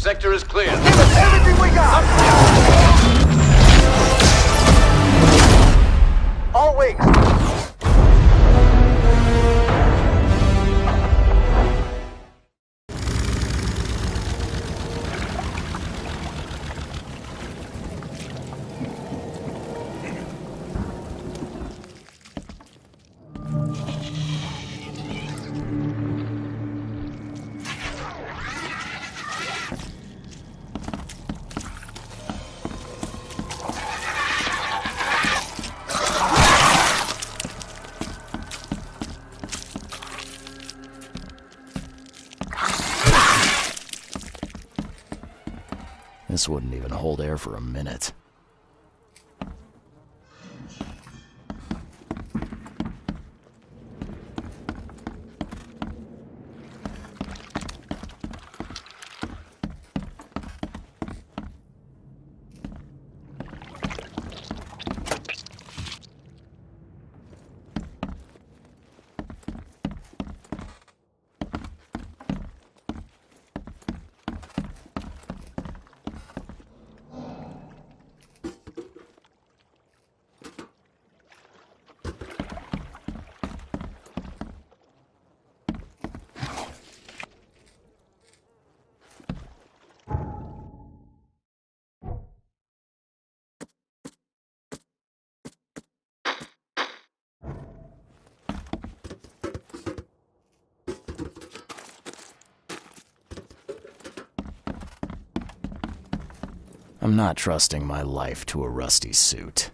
sector is clear. Give us everything we got! All wings! This wouldn't even hold air for a minute. I'm not trusting my life to a rusty suit.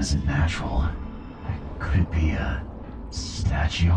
wasn't natural. Could it be a statue?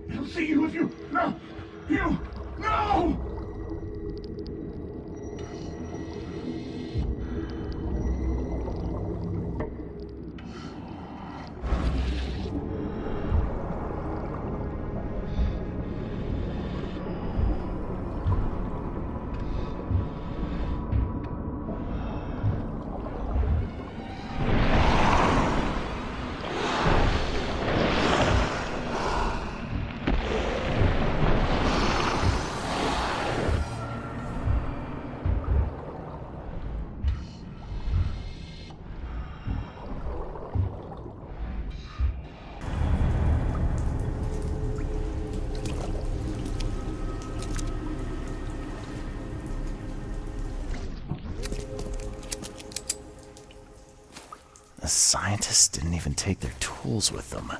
He'll see you if you... No! You... No! The scientists didn't even take their tools with them.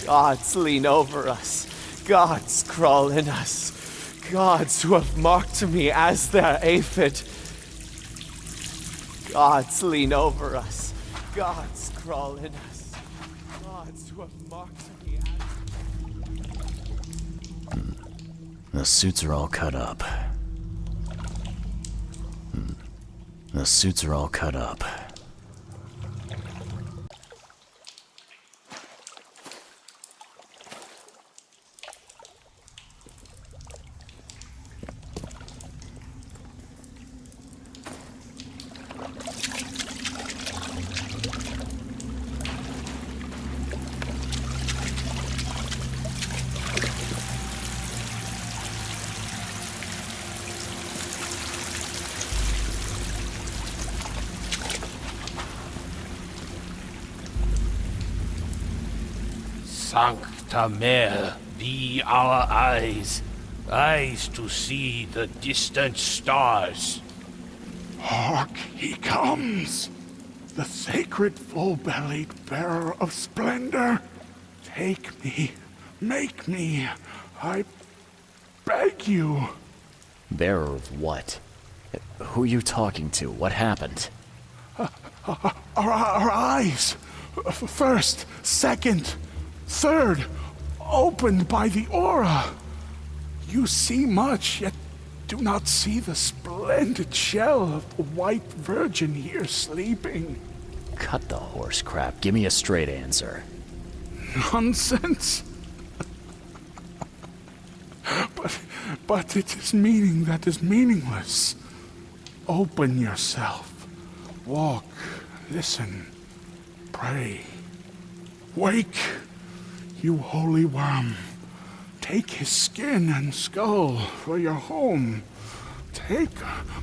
Gods lean over us. Gods crawl in us. Gods who have marked me as their aphid. Gods lean over us. Gods crawl in us. Gods who have marked me as... The suits are all cut up. The suits are all cut up. Sancta Mare, be our eyes, eyes to see the distant stars. Hark, he comes! The sacred full-bellied bearer of splendor! Take me, make me, I beg you. Bearer of what? Who are you talking to? What happened? Our eyes, first, second, third, opened by the aura. You see much, yet do not see the splendid shell of the white virgin here sleeping. Cut the horse crap. Give me a straight answer. Nonsense. But it is meaning that is meaningless. Open yourself. Walk, listen, pray. Wake, you holy worm. Take his skin and skull for your home. Take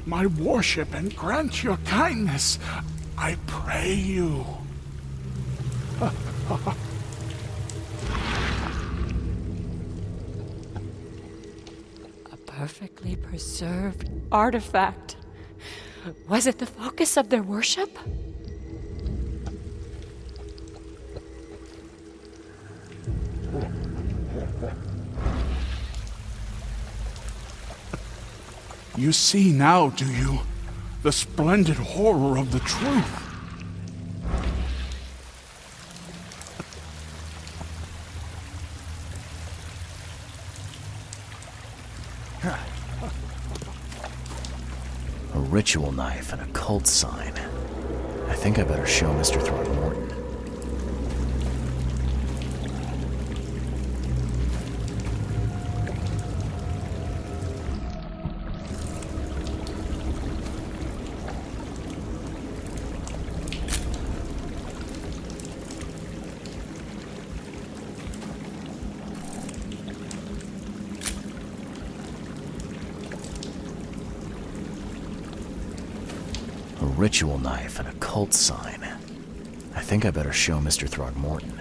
my worship and grant your kindness. I pray you. A perfectly preserved artifact. Was it the focus of their worship? You see now, do you? The splendid horror of the truth. A ritual knife and a cult sign. I think I better show Mr. Throckmorton. A ritual knife and a cult sign. I think I better show Mr. Throckmorton.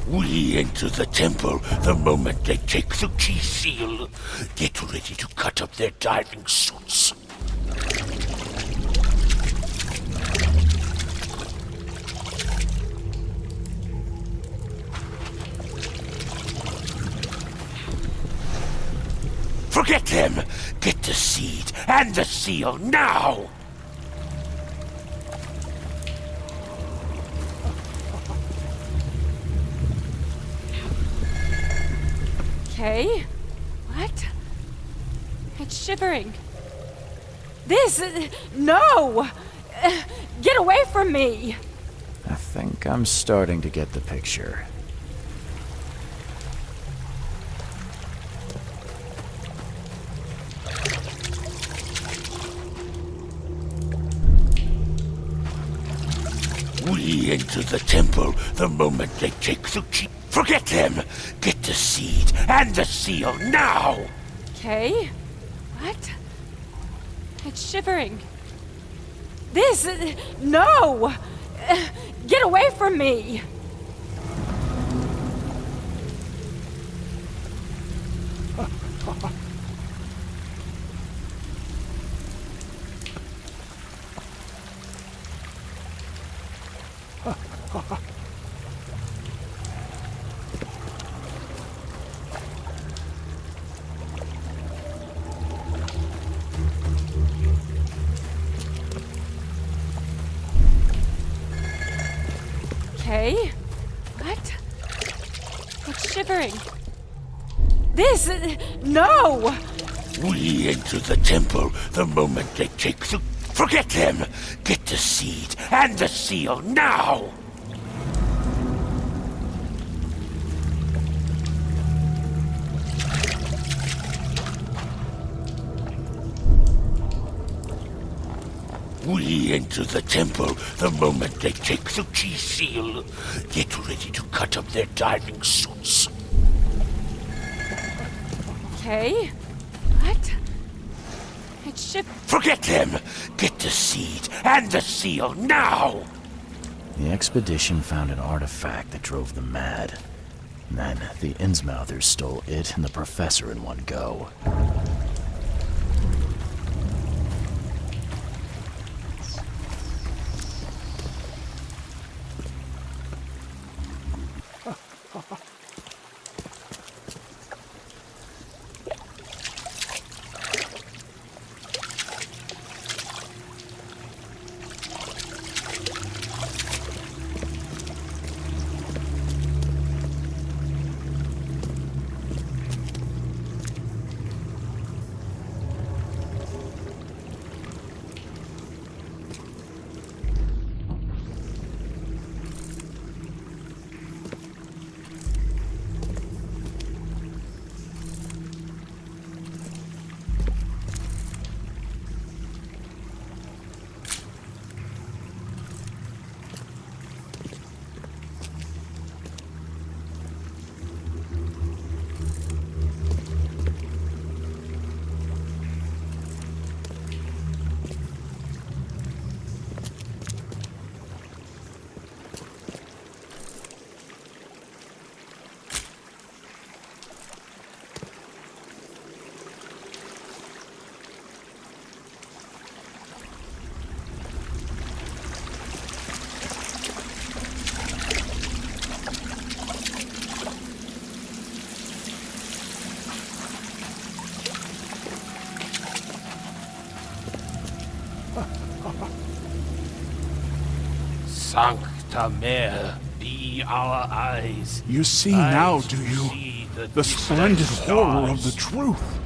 We enter the temple the moment they take the key seal. Get ready to cut up their diving suits. Forget them! Get the seed and the seal now! Okay. What? It's shivering. This... no! Get away from me! I think I'm starting to get the picture. We enter the temple the moment they take the key. Forget them! Get the seed and the seal now! Okay. What? It's shivering. This... no! Get away from me! Okay. What? It's shivering. This... no! We enter the temple the moment they take the... Forget them! Get the seed and the seal now! We enter the temple the moment they take the key seal. Get ready to cut up their diving suits. Okay. What? It's Forget them! Get the seed and the seal now! The expedition found an artifact that drove them mad. Then the Innsmouthers stole it and the professor in one go. Tamer, be our eyes. You see now, Eyes do to you? see the The distant splendid horror of the stars. truth.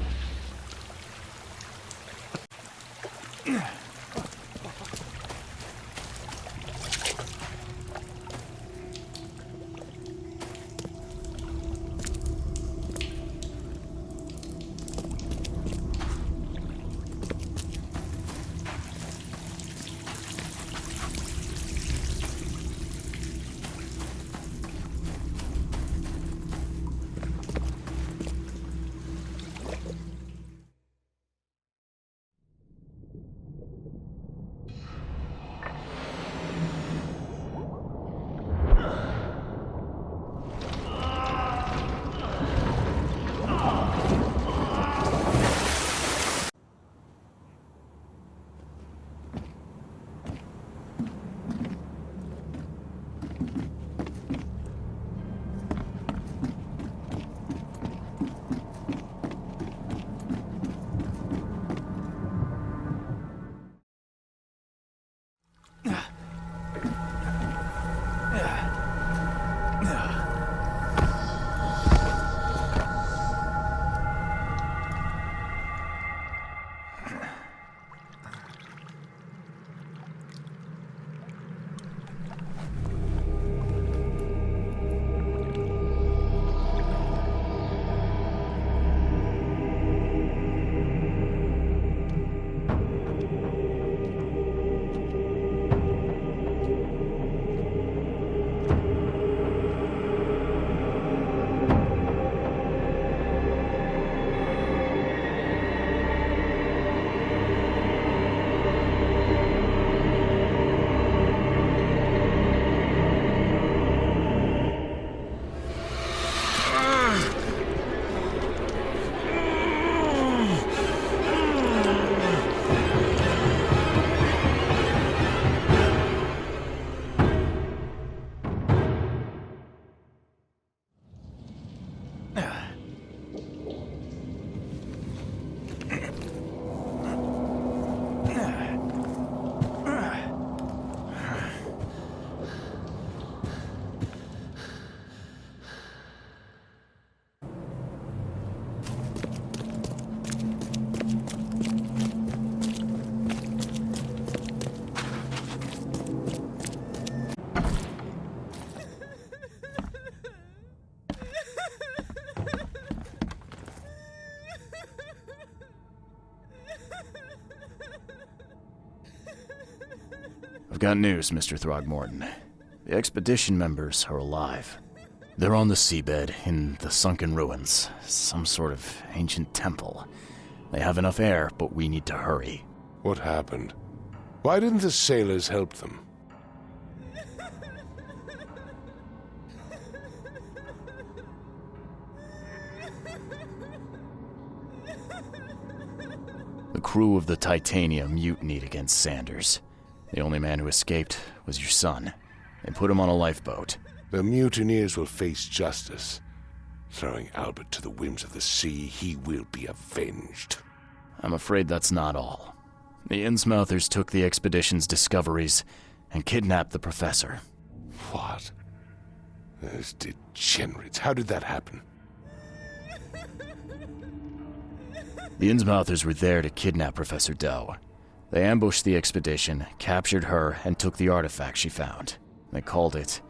I've got news, Mr. Throgmorton. The expedition members are alive. They're on the seabed in the sunken ruins, some sort of ancient temple. They have enough air, but we need to hurry. What happened? Why didn't the sailors help them? The crew of the Titanium mutinied against Sanders. The only man who escaped was your son. They put him on a lifeboat. The mutineers will face justice. Throwing Albert to the whims of the sea, he will be avenged. I'm afraid that's not all. The Innsmouthers took the expedition's discoveries and kidnapped the professor. What? Those degenerates. How did that happen? The Innsmouthers were there to kidnap Professor Doe. They ambushed the expedition, captured her, and took the artifact she found. They called it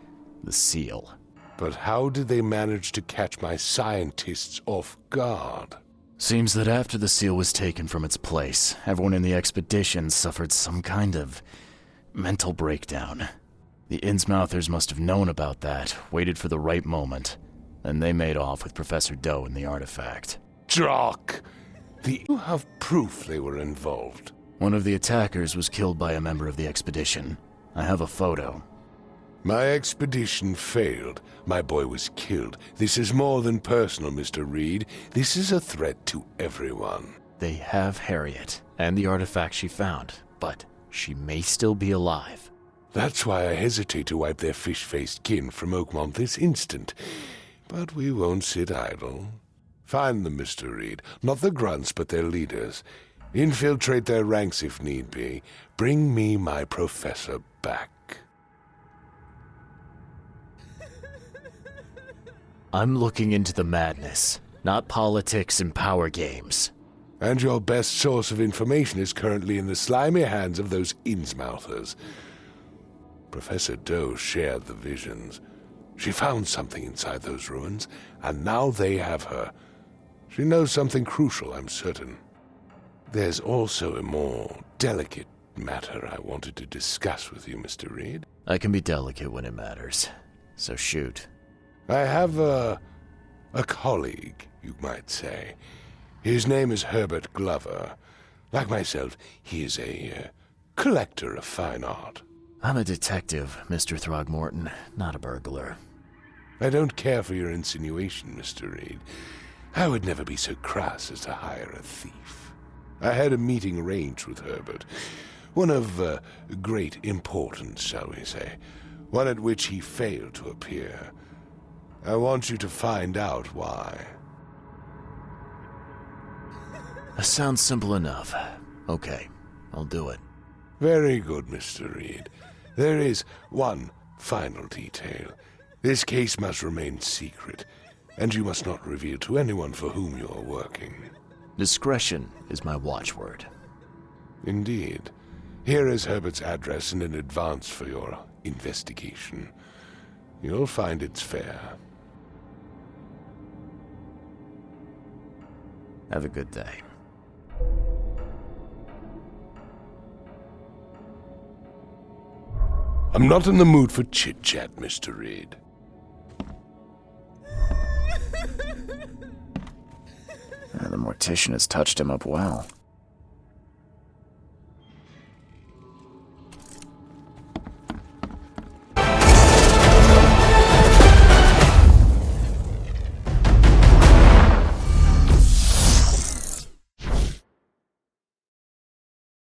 the Seal. But how did they manage to catch my scientists off guard? Seems that after the seal was taken from its place, everyone in the expedition suffered some kind of mental breakdown. The Innsmouthers must have known about that, waited for the right moment, then they made off with Professor Doe and the artifact. Jock! You have proof they were involved. One of the attackers was killed by a member of the expedition. I have a photo. My expedition failed. My boy was killed. This is more than personal, Mr. Reed. This is a threat to everyone. They have Harriet, and the artifact she found, but she may still be alive. That's why I hesitate to wipe their fish-faced kin from Oakmont this instant. But we won't sit idle. Find them, Mr. Reed. Not the grunts, but their leaders. Infiltrate their ranks if need be. Bring me my professor back. I'm looking into the madness, not politics and power games. And your best source of information is currently in the slimy hands of those Innsmouthers. Professor Doe shared the visions. She found something inside those ruins, and now they have her. She knows something crucial, I'm certain. There's also a more delicate matter I wanted to discuss with you, Mr. Reed. I can be delicate when it matters, so shoot. I have a colleague, you might say. His name is Herbert Glover. Like myself, he is a collector of fine art. I'm a detective, Mr. Throgmorton, not a burglar. I don't care for your insinuation, Mr. Reed. I would never be so crass as to hire a thief. I had a meeting arranged with Herbert. One of great importance, shall we say. One at which he failed to appear. I want you to find out why. That sounds simple enough. Okay, I'll do it. Very good, Mr. Reed. There is one final detail. This case must remain secret, and you must not reveal to anyone for whom you are working. Discretion is my watchword. Indeed. Here is Herbert's address and an advance for your investigation. You'll find it's fair. Have a good day. I'm not in the mood for chit-chat, Mr. Reed. The mortician has touched him up well.